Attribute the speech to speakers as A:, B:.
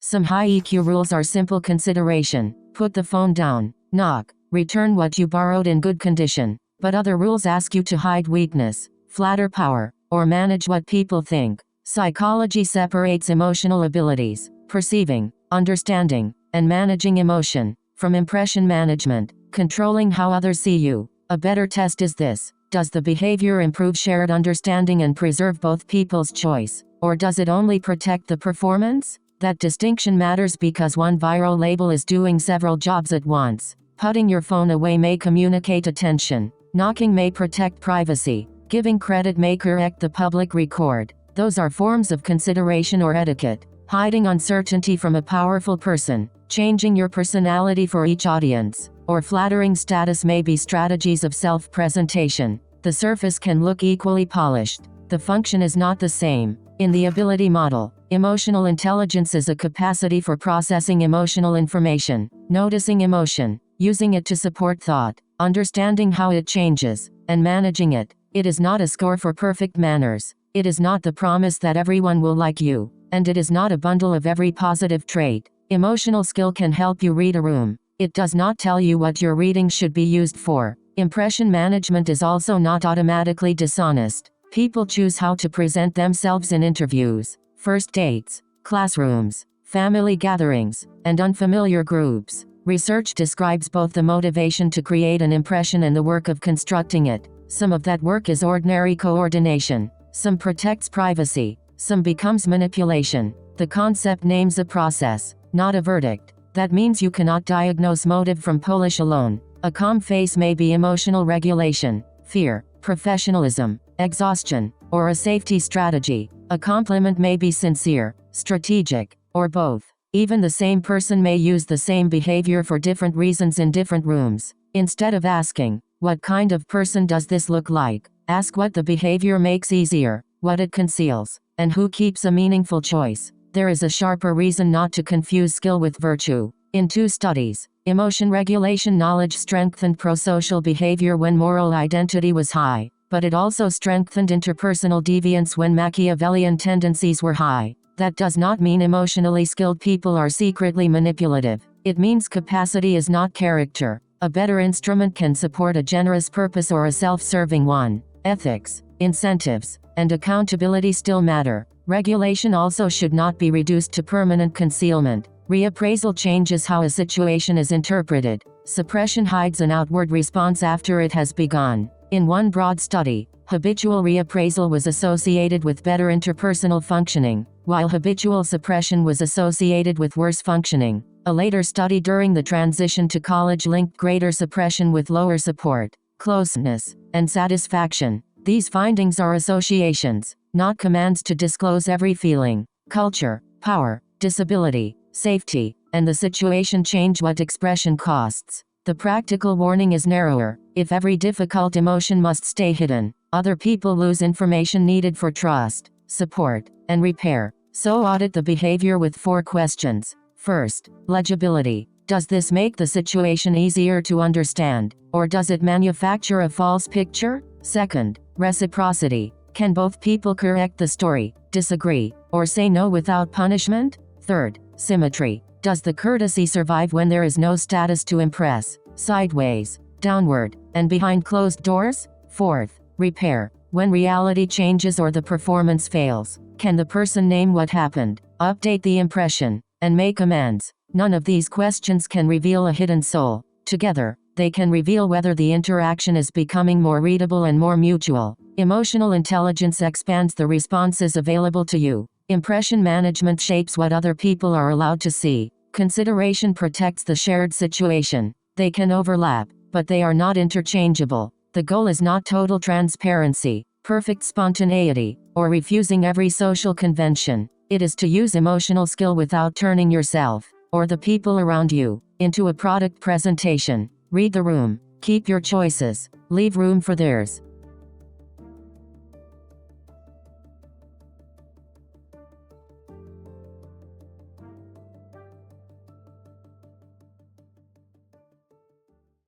A: Some high EQ rules are simple consideration: put the phone down, knock, return what you borrowed in good condition. But other rules ask you to hide weakness, flatter power, or manage what people think. Psychology separates emotional abilities, perceiving, understanding, and managing emotion, from impression management, controlling how others see you. A better test is this: does the behavior improve shared understanding and preserve both people's choice, or does it only protect the performance? That distinction matters because one viral label is doing several jobs at once. Putting your phone away may communicate attention. Knocking may protect privacy. Giving credit may correct the public record. Those are forms of consideration or etiquette. Hiding uncertainty from a powerful person, changing your personality for each audience, or flattering status may be strategies of self-presentation. The surface can look equally polished. The function is not the same. In the ability model, emotional intelligence is a capacity for processing emotional information, noticing emotion, using it to support thought, understanding how it changes, and managing it. It is not a score for perfect manners. It is not the promise that everyone will like you, and it is not a bundle of every positive trait. Emotional skill can help you read a room. It does not tell you what your reading should be used for. Impression management is also not automatically dishonest. People choose how to present themselves in interviews, first dates, classrooms, family gatherings, and unfamiliar groups. Research describes both the motivation to create an impression and the work of constructing it. Some of that work is ordinary coordination. Some protects privacy. Some becomes manipulation. The concept names a process, not a verdict. That means you cannot diagnose motive from polish alone. A calm face may be emotional regulation, fear, professionalism, exhaustion, or a safety strategy. A compliment may be sincere, strategic, or both. Even the same person may use the same behavior for different reasons in different rooms. Instead of asking, "What kind of person does this look like?" ask what the behavior makes easier, what it conceals, and who keeps a meaningful choice. There is a sharper reason not to confuse skill with virtue. In 2 studies, emotion regulation knowledge strengthened prosocial behavior when moral identity was high, but it also strengthened interpersonal deviance when Machiavellian tendencies were high. That does not mean emotionally skilled people are secretly manipulative. It means capacity is not character. A better instrument can support a generous purpose or a self-serving one. Ethics, incentives, and accountability still matter. Regulation also should not be reduced to permanent concealment. Reappraisal changes how a situation is interpreted. Suppression hides an outward response after it has begun. In one broad study, habitual reappraisal was associated with better interpersonal functioning, while habitual suppression was associated with worse functioning. A later study during the transition to college linked greater suppression with lower support, closeness, and satisfaction. These findings are associations, not commands to disclose every feeling. Culture, power, disability, safety, and the situation change what expression costs. The practical warning is narrower. If every difficult emotion must stay hidden, other people lose information needed for trust, support, and repair. So audit the behavior with 4 questions. First, legibility. Does this make the situation easier to understand, or does it manufacture a false picture? Second, reciprocity. Can both people correct the story, disagree, or say no without punishment? Third, symmetry. Does the courtesy survive when there is no status to impress, sideways, downward, and behind closed doors? Fourth, repair. When reality changes or the performance fails, can the person name what happened, update the impression, and make amends? None of these questions can reveal a hidden soul. Together, they can reveal whether the interaction is becoming more readable and more mutual. Emotional intelligence expands the responses available to you. Impression management shapes what other people are allowed to see. Consideration protects the shared situation. They can overlap, but they are not interchangeable. The goal is not total transparency, perfect spontaneity, or refusing every social convention. It is to use emotional skill without turning yourself, or the people around you, into a product presentation. Read the room. Keep your choices. Leave room for theirs.